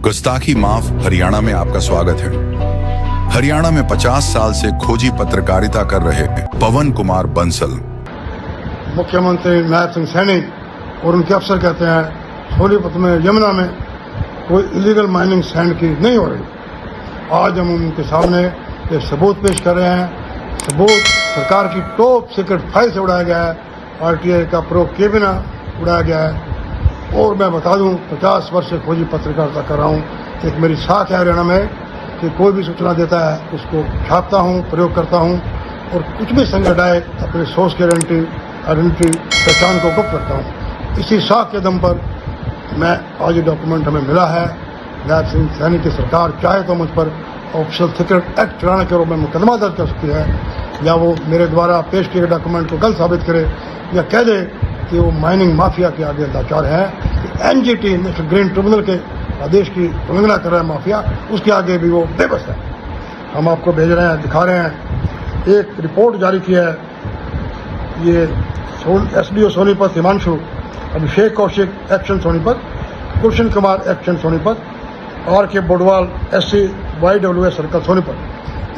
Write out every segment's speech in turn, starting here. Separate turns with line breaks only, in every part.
गुस्ताखी माफ हरियाणा में आपका स्वागत है। हरियाणा में 50 साल से खोजी पत्रकारिता कर रहे पवन कुमार बंसल
मुख्यमंत्री नायब सिंह सैनी और उनके अफसर कहते हैं सोनीपत में यमुना में कोई इलीगल माइनिंग सैंड की नहीं हो रही। आज हम उनके सामने ये सबूत पेश कर रहे हैं। सबूत सरकार की टॉप सीक्रेट फाइल से उड़ाया गया है, आरटीआई का प्रयोग किए बिना उड़ाया गया है। और मैं बता दूं 50 वर्ष से खोजी पत्रकारिता कर रहा हूं। एक मेरी साख है हरियाणा में कि कोई भी सूचना देता है उसको छापता हूं, प्रयोग करता हूं और कुछ भी संकट आए अपने सोर्स की आइडेंटिटी पहचान को गुप्त रखता हूं। इसी साख के दम पर मैं आज ये डॉक्यूमेंट हमें मिला है। नायब सिंह सैनी की सरकार चाहे तो मुझ पर ऑफिशियल सीक्रेट एक्ट चलाने के रूप में मुकदमा दर्ज कर सकती है, या वो मेरे द्वारा पेश किए गए डॉक्यूमेंट को गलत साबित करे, या कह दे कि वो माइनिंग माफिया के आगे लाचार है। एनजीटी नेशनल ग्रीन ट्रिब्यूनल के आदेश की उल्लंघना कर रहा है माफिया, उसके आगे भी वो बेबस है। हम आपको भेज रहे हैं, दिखा रहे हैं। एक रिपोर्ट जारी की है ये SDO Sonipat Himanshu, Abhishek Kaushik XEN Sonipat, Gulshan Kumar XEN Sonipat, R K Bodwal SC YWS circle Sonipat.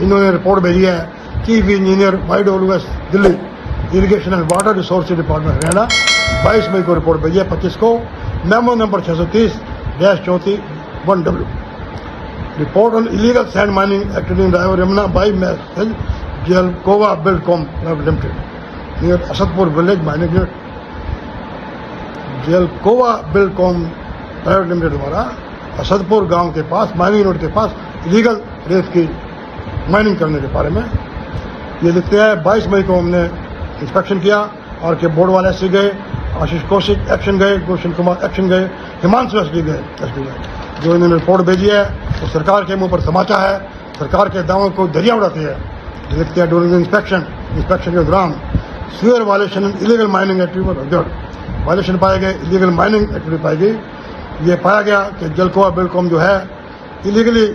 इन्होंने रिपोर्ट भेजी है कि engineer YWS Delhi irrigation and water resources department Haryana 22 मई को रिपोर्ट भेजी है 25 को, memo number 630-34-1W। Report on illegal sand mining activity in river Yamuna by messrs Zelkova Buildcom private limited near Asadpur village mining unit. Zelkova Buildcom private limited द्वारा असदपुर गांव के पास mining unit के पास illegal रेत की माइनिंग करने के बारे में ये लिखते हैं। 22 मई को हमने इंस्पेक्शन किया और के बोर्ड वाले SC गए, आशीष कौशिक एक्शन गए, गुलशन कुमार एक्शन गए, हिमांशु SD गए। जो इन्होंने रिपोर्ट भेजी है वो सरकार के मुंह पर तमाचा है, सरकार के दावों को दरिया उड़ाती है। लिखते हैं ड्यूरिंग इंस्पेक्शन के दौरान severe violation illegal mining activity violation पाए गए, इलीगल माइनिंग एक्टिविटी पाई गई। ये पाया गया कि जलकोवा बिल्डकॉम जो है इलीगली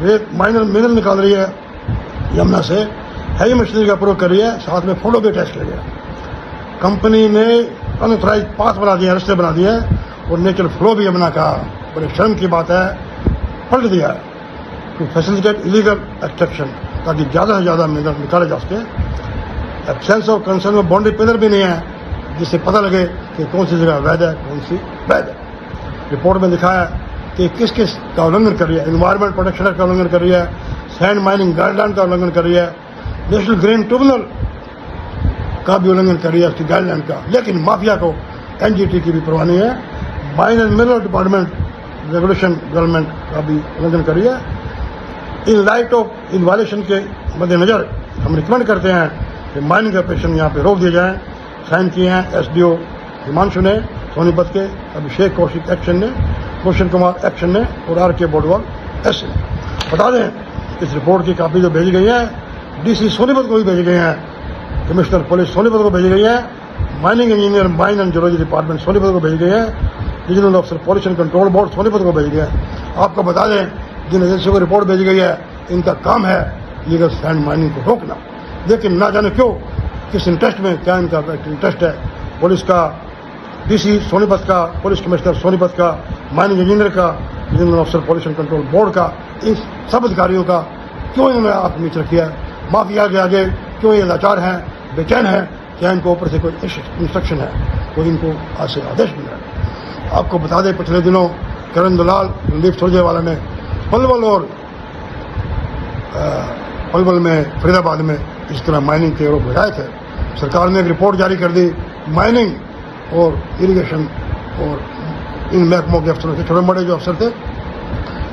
रेत मिनरल निकाल रही है यमुना से, हैवी मशीनरी का प्रयोग कर रही है, साथ में फोटो भी टेस्ट किया गया। कंपनी ने अनऑथराइज पाथ बना दिए, रास्ते बना दिए और नेचुरल फ्लो भी यमुना का, बड़े शर्म की बात है, पलट दिया है टू फैसिलिटेट इलीगल एक्सट्रैक्शन, ताकि ज़्यादा से ज़्यादा मिनरल निकाले जा सके। एब्सेंस ऑफ कंसर्न में बाउंड्री पिलर भी नहीं है जिससे पता लगे कि कौन सी जगह वैध है, कौन सी वैध है। रिपोर्ट में लिखा है कि किस किस का उल्लंघन कर रही है। एनवायरमेंट प्रोटेक्शन एक्ट का उल्लंघन कर रही है, सैंड माइनिंग गाइडलाइन का उल्लंघन कर रही है, नेशनल ग्रीन ट्रिब्यूनल का भी उल्लंघन कर रही है उसकी गाइडलाइन का। लेकिन माफिया को एनजीटी की भी परवाह नहीं है, mine and mineral department regulation government का भी उल्लंघन कर रही है। In light of in violation के मद्देनजर हम रिकमेंड करते हैं कि माइनिंग ऑपरेशन यहाँ पे रोक दिए जाएँ। साइन किए हैं SDO हिमांशु ने सोनीपत के, अभिषेक कौशिक एक्शन ने, गुलशन कुमार एक्शन ने और RK बोडवाल SC ने। बता दें इस रिपोर्ट की कापी जो भेजी गई है DC सोनीपत को भी भेजी गई है, कमिश्नर पुलिस सोनीपत को भेजी गई है, mining engineer mine and geology department Sonipat को भेजी गई है, regional officer pollution control board Sonipat को भेजी गई है। आपको बता दें जिन एजेंसियों को रिपोर्ट भेजी गई है इनका काम है लीगल सैंड माइनिंग को रोकना, लेकिन ना जाने क्यों किस इंटरेस्ट में, क्या इनका इंटरेस्ट है। पुलिस का, DC सोनीपत का, पुलिस कमिश्नर सोनीपत का, माइनिंग इंजीनियर का, regional officer pollution control board का, इन सब अधिकारियों का क्यों इन्होंने आप नीचे रखी है। माफिया के आगे क्यों ये लाचार हैं, बेचैन हैं, क्या इनको ऊपर से कोई इंस्ट्रक्शन है, कोई इनको आज से आदेश मिल रहा है। आपको बता दें पिछले दिनों करण दलाल, रणदीप सुरजेवाला ने पलवल और पलवल में, फरीदाबाद में इस तरह माइनिंग के आरोप लगाए थे। सरकार ने एक रिपोर्ट जारी कर दी, माइनिंग और इरिगेशन और इन महकमों के अफसरों से, छोटे बड़े जो अफसर थे,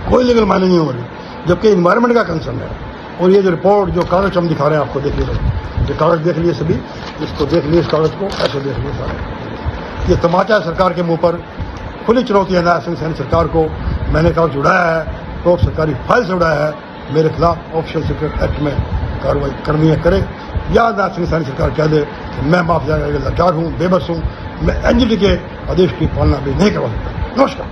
कोई लीगल माइनिंग नहीं हो रही, जबकि इन्वायरमेंट का कंसर्न है। और ये जो रिपोर्ट, जो कागज हम दिखा रहे हैं आपको, देख लीजिए, जो कागज देख लिए सभी, इसको देख लिए, इस कागज को ऐसे देख लिए सारे। ये तमाचा है सरकार के मुंह पर, खुली चुनौती है नायब सिंह सैनी सरकार को। मैंने कागज उड़ाया है तो सरकारी फाइल से उड़ाया है, मेरे खिलाफ ऑफिशियल सीक्रेट एक्ट में कार्रवाई करनी है करे, या नायब सिंह सैनी सरकार कह दे कि मैं माफिया का लाचार हूँ, बेबस हूँ, मैं एनजीटी के आदेश की पालना भी नहीं करवा सकता। नमस्कार।